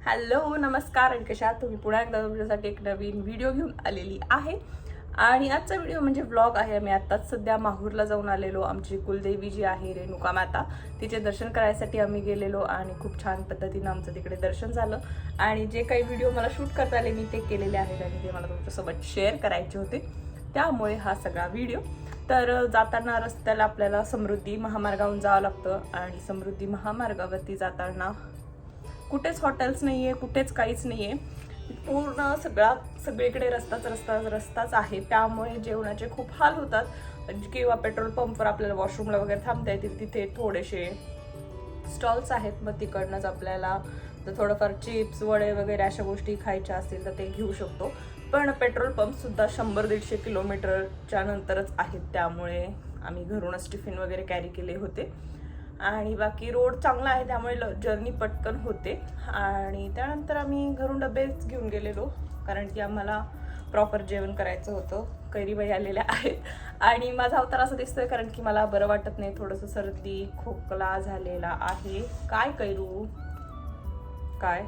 Hello नमस्कार आणि कशा आहात तुम्ही? पुन्हा एकदा तुमच्यासाठी एक नवीन व्हिडिओ घेऊन आलेली आहे. आणि आजचा व्हिडिओ म्हणजे व्लॉग आहे. मी आत्ताच सध्या माहूरला जाऊन आलेलो. आमची कुलदेवी जी आहे रेणुका माता, तिचे दर्शन करायसाठी आम्ही गेलेलो आणि खूप छान पद्धतीनं आमचं तिकडे दर्शन झालं. आणि जे काही व्हिडिओ मला शूट करता आले मी ते केलेले आहेत आणि ते मला तुमच्यासोबत शेअर करायचे होते, त्यामुळे हा सगळा व्हिडिओ. तर जाताना रस्त्याला आपल्याला समृद्धी महामार्गावरून जावं लागतं आणि समृद्धी महामार्गावरती जाताना कुठेच हॉटेल्स नाही आहे, कुठेच काहीच नाही आहे. पूर्ण सगळीकडे रस्ताच आहे. त्यामुळे जेवणाचे खूप हाल होतात. किंवा पेट्रोल पंपवर आपल्याला वॉशरूमला वगैरे थांबता येतील, तिथे थोडेसे स्टॉल्स आहेत. मग तिकडनंच आपल्याला जर थोडंफार चिप्स वडे वगैरे अशा गोष्टी खायच्या असतील तर ते घेऊ शकतो. पण पेट्रोल पंपसुद्धा 100-150 किलोमीटरच्या नंतरच आहेत. त्यामुळे आम्ही घरूनच टिफिन वगैरे कॅरी केले होते. आणि बाकी रोड चांगला आहे त्यामुळे जर्नी पटकन होते. आणि त्यानंतर आम्ही घरून डबेच घेऊन गेलेलो, कारण की आम्हाला प्रॉपर जेवण करायचं होतं. कैरीबाई आलेल्या आहेत आणि माझा अवतार असं दिसतोय कारण की मला बरं वाटत नाही, थोडंसं सर्दी खोकला झालेला आहे. काय कैरू काय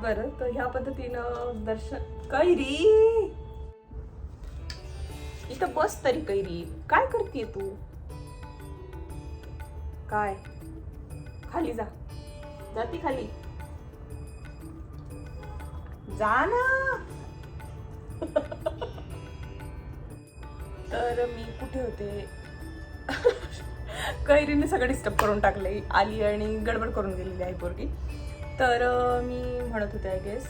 बरं, तर ह्या पद्धतीनं दर्शन. कैरी इथं बस तरी. कैरी काय करते तू? काय खाली जाती खाली जा ना. तर मी कुठे होते? कैरीने सगळं डिस्टर्ब करून टाकले. आली आणि गडबड करून गेलेली आहे पोरगी. तर मी म्हणत होते, आय गेस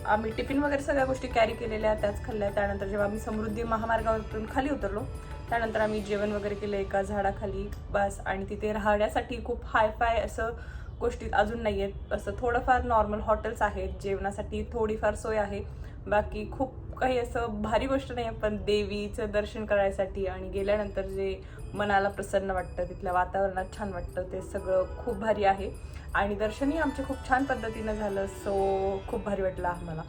आम्ही टिफिन वगैरे सगळ्या गोष्टी कॅरी केलेल्या, त्याच खाल्ल्या. त्यानंतर जेव्हा आम्ही समृद्धी महामार्गावरून खाली उतरलो त्यानंतर आम्ही जेवण वगैरे केलं एका झाडाखाली बस. आणि तिथे राहण्यासाठी खूप हायफाय असं गोष्टी अजून नाही आहेत. असं थोडंफार नॉर्मल हॉटेल्स आहेत, जेवणासाठी थोडीफार सोय आहे. बाकी खूप काही असं भारी गोष्ट नाही आहे. पण देवीचं दर्शन करायसाठी आणि गेल्यानंतर जे मनाला प्रसन्न वाटतं, तिथल्या वातावरणात छान वाटतं, ते सगळं खूप भारी आहे. आणि दर्शनही आमचे खूप छान पद्धतीनं झालं. सो खूप भारी वाटलं आम्हाला.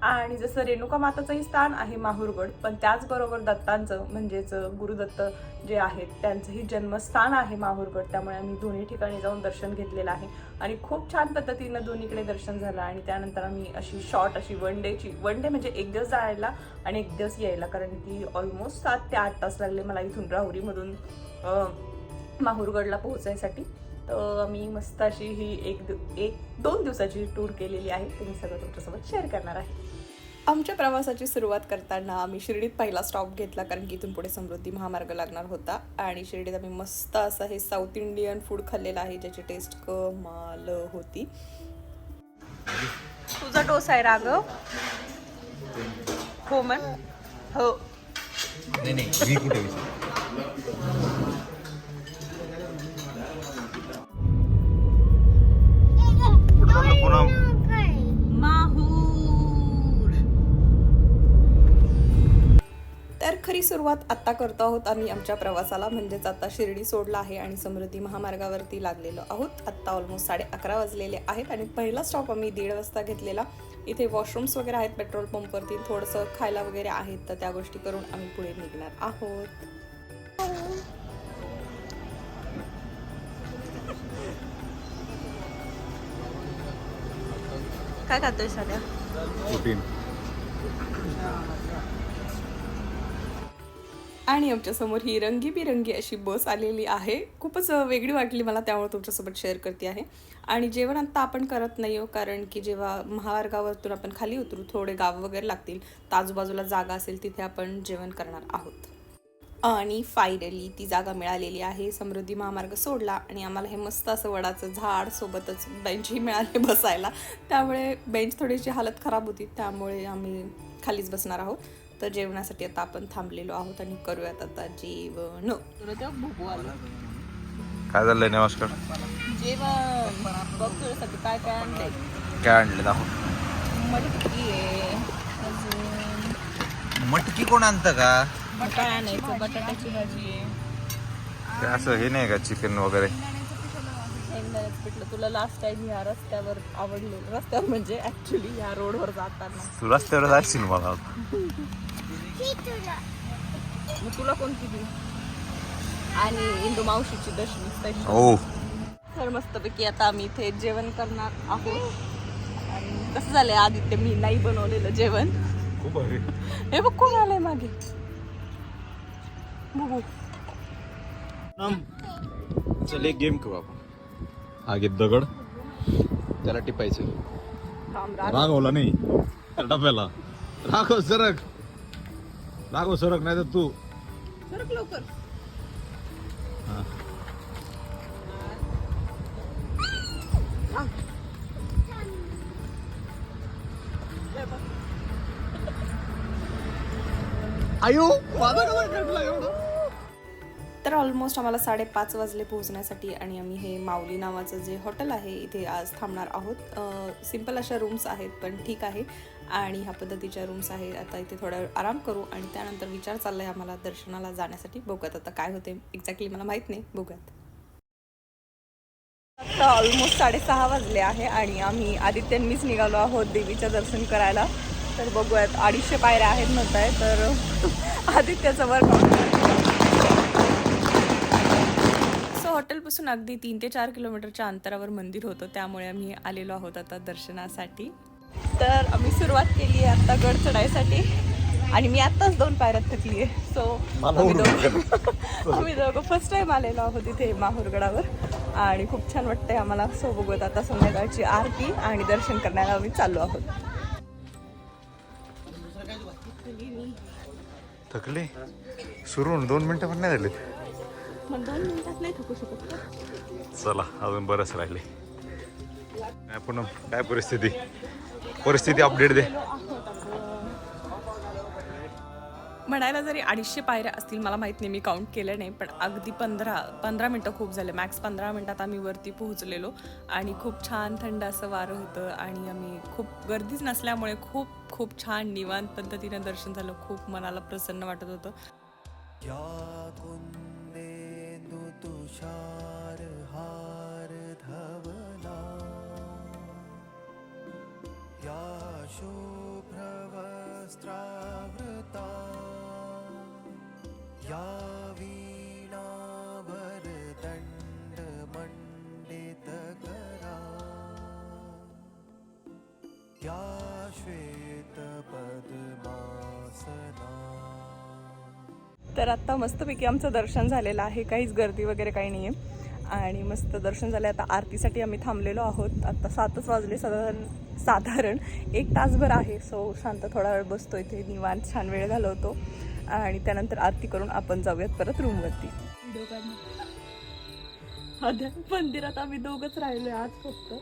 आणि जसं रेणुका माताचंही स्थान आहे माहूरगड, पण त्याचबरोबर दत्तांचं म्हणजेच गुरुदत्त जे आहेत त्यांचंही जन्मस्थान आहे माहूरगड. त्यामुळे आम्ही दोन्ही ठिकाणी जाऊन दर्शन घेतलेलं आहे आणि खूप छान पद्धतीनं दोन्हीकडे दर्शन झालं. आणि त्यानंतर आम्ही अशी शॉर्ट अशी वन डे म्हणजे एक दिवस जायला आणि एक दिवस यायला, कारण की ऑलमोस्ट 7 ते 8 तास लागले मला इथून राहुरीमधून माहूरगडला पोहोचायसाठी. तर आम्ही मस्त अशी ही 1-2 दिवसाची टूर केलेली आहे. ते मी सगळं तुमच्यासोबत शेअर करणार आहे. आमच्या प्रवासाची सुरुवात करताना आम्ही शिर्डीत पहिला स्टॉप घेतला, कारण की इथून पुढे समृद्धी महामार्ग लागणार होता. आणि शिर्डीत आम्ही मस्त असं हे साऊथ इंडियन फूड खाल्लेलं आहे, ज्याची टेस्ट कमाल होती. तुझा डोसा आहे राग? हो मन हो. नाही कुठे माहूर. तर खरी सुरुवात आता करतो आहोत आम्ही आमच्या प्रवासाला. म्हणजेच आता शिर्डी सोडला आहे आणि समृद्धी महामार्गावरती लागलेलो आहोत. आत्ता ऑलमोस्ट 11:30 वाजलेले आहेत आणि पहिला स्टॉप आम्ही 1:30 वाजता घेतलेला. इथे वॉशरूम्स वगैरे आहेत पेट्रोल पंपवरती, थोडंसं खायला वगैरे आहेत, तर त्या गोष्टी करून आम्ही पुढे निघणार आहोत. काय खातोय साध्या? आणि आमच्यासमोर ही रंगीबिरंगी अशी बस आलेली आहे. खूपच वेगळी वाटली मला, त्यामुळे तुमच्यासोबत शेअर करते आहे. आणि जेवण आत्ता आपण करत नाही हो, कारण की जेव्हा महामार्गावरतून आपण खाली उतरू, थोडे गाव वगैरे लागतील, तर आजूबाजूला जागा असेल तिथे आपण जेवण करणार आहोत. आणि फायनली ती जागा मिळालेली आहे. समृद्धी महामार्ग सोडला आणि आम्हाला हे मस्त असं वडाचं झाड सोबतच बेंचही मिळाले बसायला. त्यामुळे बेंच थोडीशी हालत खराब होती, त्यामुळे आम्ही खालीच बसणार आहोत. तर जेवणासाठी आता आपण थांबलेलो आहोत आणि करूयात आता जेवण. काय झालंय? नमस्कार. जेवण बघ तुझ्यासाठी काय काय आणलंय. काय आणले दाखव. मटकी आहे, अजून मटकी कोण आणतं का? काय आणायचं, बटाट्याची भाजी आहे. ते असं हे नाही का चिकन वगैरे? शेंगदाण्याचं पिठलं. तुला लास्ट टाइम ह्या रस्त्यावर आवडले, रस्त्यावर म्हणजे ऍक्च्युली ह्या रोडवर जाताना. तू रस्त्यावर जायची मला. तुला कोणती देऊ? आणि इंदू मावशीची दशमी स्पेशल. हो तर मस्तपैकी आता आम्ही इथे जेवण करणार आहोत. आणि कसं झालंय आदित्य मी नाही बनवलेलं जेवण. खूप भारी. हे बघ कोण आलंय मागे. बुबू चल एक गेम खेळू आपण. हा घे दगड, त्याला टिपायचं. रागवला नाही त्या डब्याला. राघव सरक, राघव सरक, नाही तर तू सरक लवकर. हा. आयो माझा कसा घडला एवढं. तर ऑलमोस्ट आम्हाला 5:30 वाजले पोहोचण्यासाठी आणि आम्ही हे माऊली नावाचं जे हॉटेल आहे इथे आज थांबणार आहोत. सिम्पल अशा रूम्स आहेत पण ठीक आहे आणि ह्या पद्धतीच्या रूम्स आहेत. आता इथे थोडा वेळ आराम करू आणि त्यानंतर विचार चाललाय आम्हाला दर्शनाला जाण्यासाठी. बघूयात आता काय होते एक्झॅक्टली मला माहीत नाही, बघूयात. आता ऑलमोस्ट 6:30 वाजले आहे आणि आम्ही आदित्यांनीच निघालो आहोत देवीचं दर्शन करायला. तर बघूयात 250 पायऱ्या आहेत म्हणत आहे. तर आदित्याचं वर्कआउट. हॉटेलपासून अगदी 3 ते 4 किलोमीटरच्या अंतरावर मंदिर होतं, त्यामुळे आम्ही आलेलो आहोत आता दर्शनासाठी. तर आम्ही सुरुवात केली आहे आता गड चढायसाठी आणि मी आत्ताच 2 पायऱ्यात थकली आहे. सो आम्ही दोघं फर्स्ट टाइम आलेलो आहोत इथे माहूरगडावर आणि खूप छान वाटतंय आम्हाला. सो बघूयात आता संध्याकाळची आरती आणि दर्शन करण्याला आम्ही चाललो आहोत. थकले सुरू 2 मिनिटं पण नाही झाले. मग 2 मिनिटात नाही थकू शकत. चला अजून बरंच राहिले. पुन्हा काय परिस्थिती अपडेट दे. म्हणायला जरी 250 पायऱ्या असतील, मला माहीत नाही, मी काउंट केलं नाही, पण अगदी 15 मिनटं खूप झाले. मॅक्स 15 मिनटात आम्ही वरती पोहोचलेलो आणि खूप छान थंड असं वारं होतं आणि आम्ही खूप गर्दीच नसल्यामुळे खूप छान निवांत पद्धतीने दर्शन झालं. खूप मनाला प्रसन्न वाटत होतं. तुषार हार धवला या शुभ्रवस्त्रावृता या वीणावर दंड मंडित करा या श्वेत पद्मासना. तर आता मस्तपैकी आमचं दर्शन झालेलं आहे. काहीच गर्दी वगैरे काही नाही आहे आणि मस्त दर्शन झालं. आता आरतीसाठी आम्ही थांबलेलो आहोत. आता 7 वाजले. साधारण 1 तासभर आहे. सो शांत थोडा वेळ बसतो इथे, निवांत छान वेळ घालवतो आणि त्यानंतर आरती करून आपण जाऊयात परत रूमवरती. मंदिरात आम्ही दोघंच राहिलोय आज फक्त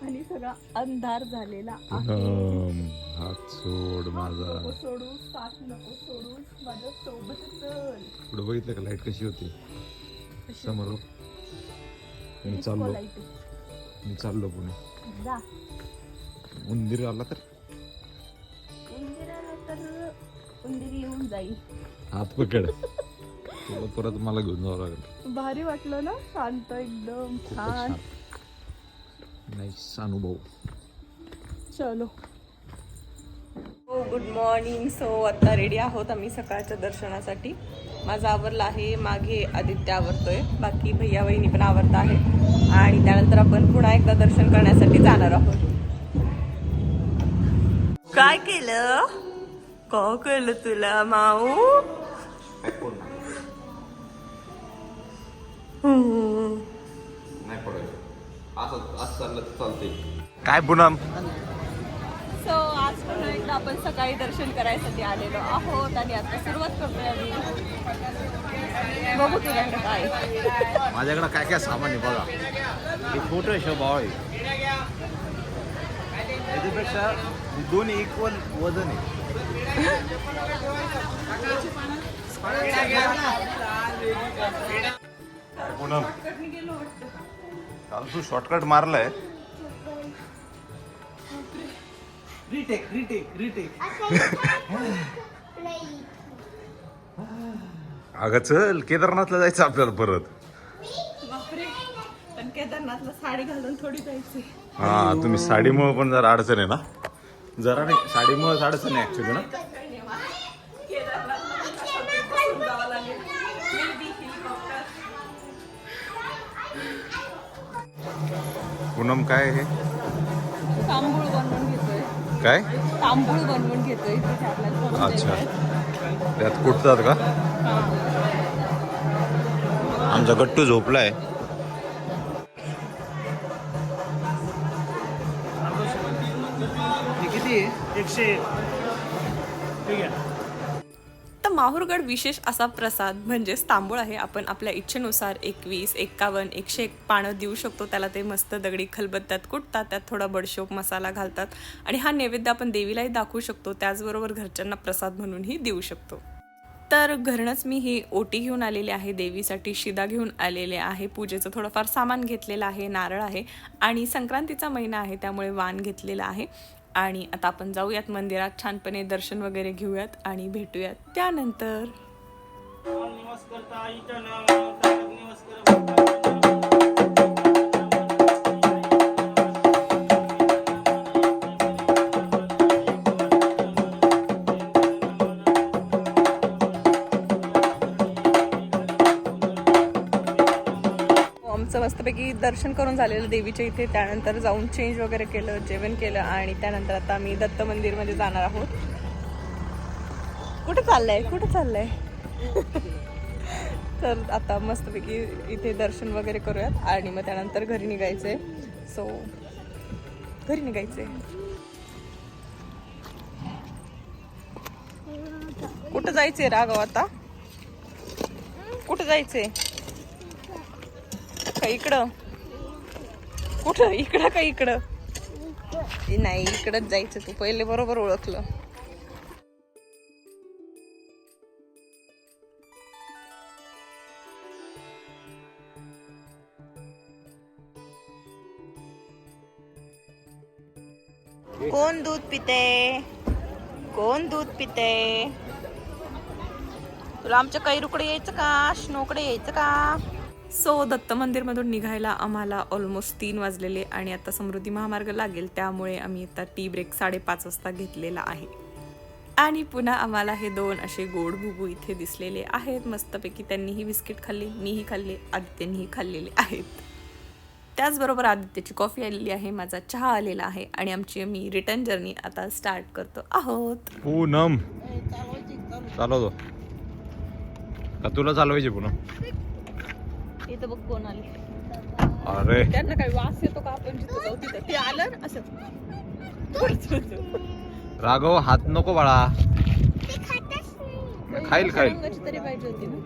आणि सगळा अंधार झालेला आहे. हात सोड माझा. सोडू, साथ नको सोडू, माझ्या सोबत चल. पुढे बघितलं का लाईट कशी होती समोर. मी चाललो पुणे. जा उंदीर आला तर उंदीर येऊन जाईल. हात पकड. तुला परत मला घेऊन जावं लागेल. भारी वाटलं ना, शांत एकदम छान. नाईस अनुभव. चलो. Good morning. सो आता रेडी आहोत आम्ही सकाळच्या दर्शनासाठी. माझं आवरलं आहे, मागे आदित्य आवरतोय, बाकी भैया वहिनी पण आवरत आहे आणि त्यानंतर आपण पुन्हा एकदा दर्शन करण्यासाठी जाणार आहोत. काय केलं तुला माऊ? काय पूनम. सो आज पुन्हा एकदा आपण सकाळी दर्शन करायसाठी आलेलो आहोत आणि आता सुरुवात करतोय आम्ही. बघू तुझ्याकडे काय. माझ्याकडे काय काय सामान आहे बघा. एक फोटो शोभा आहे, याच्यापेक्षा दोन्ही इक्वल वजन आहे. पूनम काल तू शॉर्टकट मारलाय. रिटेक अगं चल, केदारनाथला जायचं आपल्याला परत. बापरे, पण केदारनाथला साडी घालून थोडी जायची. हा, तुम्ही साडीमुळे पण जरा अडचण आहे ना. जरा नाही, साडीमुळे अडचण आहे ऍक्च्युली ना. पूनम काय हे तांबूळ बनवून घेतोय. काय तांबूळ बनवून घेतोय तिथे आपल्याला करून अच्छा द्यायचंय. त्यात कुठतात का हा. आमचा गट्टू झोपलाय. किती आहे 101. ठीक आहे. तर माहूरगड विशेष असा प्रसाद म्हणजेच तांबूळ आहे. आपण आपल्या इच्छेनुसार 21, 51, 101 पानं देऊ शकतो. त्याला ते मस्त दगडी खलबत्त्यात कुटतात, त्यात थोडा बडशोप मसाला घालतात आणि हा नैवेद्य आपण देवीलाही दाखवू शकतो, त्याचबरोबर घरच्यांना प्रसाद म्हणूनही देऊ शकतो. तर घरूनच मी ही ओटी घेऊन आलेली आहे, देवीसाठी शिदा घेऊन आलेले आहे, पूजेचं थोडंफार सामान घेतलेलं आहे, नारळ आहे आणि संक्रांतीचा महिना आहे त्यामुळे वाण घेतलेला आहे. आणि आता आपण जाऊयात मंदिरात, छानपणे दर्शन वगैरे घेऊयात आणि भेटूयात त्यानंतर. आमचं मस्तपैकी दर्शन करून झालेलं देवीच्या इथे. त्यानंतर जाऊन चेंज वगैरे केलं, जेवण केलं आणि त्यानंतर आता आम्ही दत्त मंदिरमध्ये जाणार आहोत. कुठे चाललंय तर आता मस्तपैकी इथे दर्शन वगैरे करूयात आणि मग त्यानंतर घरी निघायचंय. सो घरी निघायचंय. कुठं जायचंय राघव आता? कुठं जायचंय? का इकडं? कुठं? इकडं का इकडं? नाही, इकडंच जायचं. तू पहिले बरोबर ओळखलं. कोण दूध पिते? कोण दूध पिते? तुला आमच्या कैरूकडे यायचं का? स्नोकडे यायचं का? सो दत्त मंदिरमधून निघायला आम्हाला ऑलमोस्ट 3 वाजलेले आणि आता समृद्धी महामार्ग लागेल, त्यामुळे आम्ही आता टी ब्रेक 5:30 वाजता घेतलेला आहे. आणि पुन्हा आम्हाला हे 2 असे गोड भुबू इथे दिसलेले आहेत. मस्तपैकी त्यांनीही बिस्किट खाल्ली, मीही खाल्ले, आदित्यनेही खाल्लेले आहेत. त्याचबरोबर आदित्यची कॉफी आलेली आहे, माझा चहा आलेला आहे आणि आम्ही रिटर्न जर्नी आता स्टार्ट करतो आहोत. पूनम चालवतो का? तुला चालवायचे पूनम? इथं बघ कोण आले. अरे त्यांना काही वास येतो का? आपण जिथं जाऊ तिथं ते आलं ना असं. राघव हात नको बाळा. खाईल रंगाची तरी पाहिजे होती ना.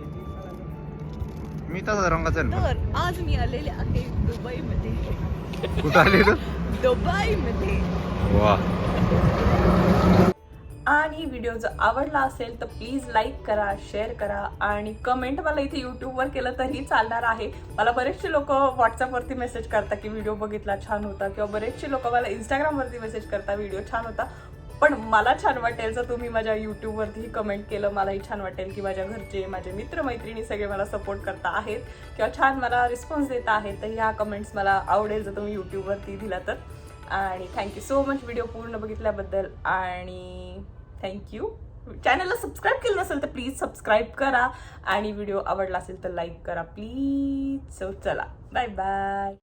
मी तसा रंगाचा आहे ना. तर आज मी आलेले आहे दुबईमध्ये. कुठं आले तू? दुबईमध्ये. वा. आणि व्हिडिओ जर आवडला असेल तर प्लीज लाईक करा, शेअर करा आणि कमेंट मला इथे यूट्यूबवर केलं तरी चालणार आहे. मला बरेचसे लोक व्हॉट्सअपवरती मेसेज करतात की व्हिडिओ बघितला छान होता, किंवा बरेचसे लोक मला इंस्टाग्रामवरती मेसेज करतात व्हिडिओ छान होता. पण मला छान वाटेल जर तुम्ही माझ्या यूट्यूबवरतीही कमेंट केलं. मलाही छान वाटेल की माझ्या घरचे, माझे मित्रमैत्रिणी सगळे मला सपोर्ट करता आहेत किंवा छान मला रिस्पॉन्स देत आहेत. तर ह्या कमेंट्स मला आवडेल जर तुम्ही यूट्यूबवरती दिला तर. आणि थँक्यू सो मच व्हिडिओ पूर्ण बघितल्याबद्दल आणि थँक्यू. चॅनलला सबस्क्राईब केलं नसेल तर प्लीज सबस्क्राईब करा आणि व्हिडिओ आवडला असेल तर लाईक करा प्लीज. सो चला, बाय बाय.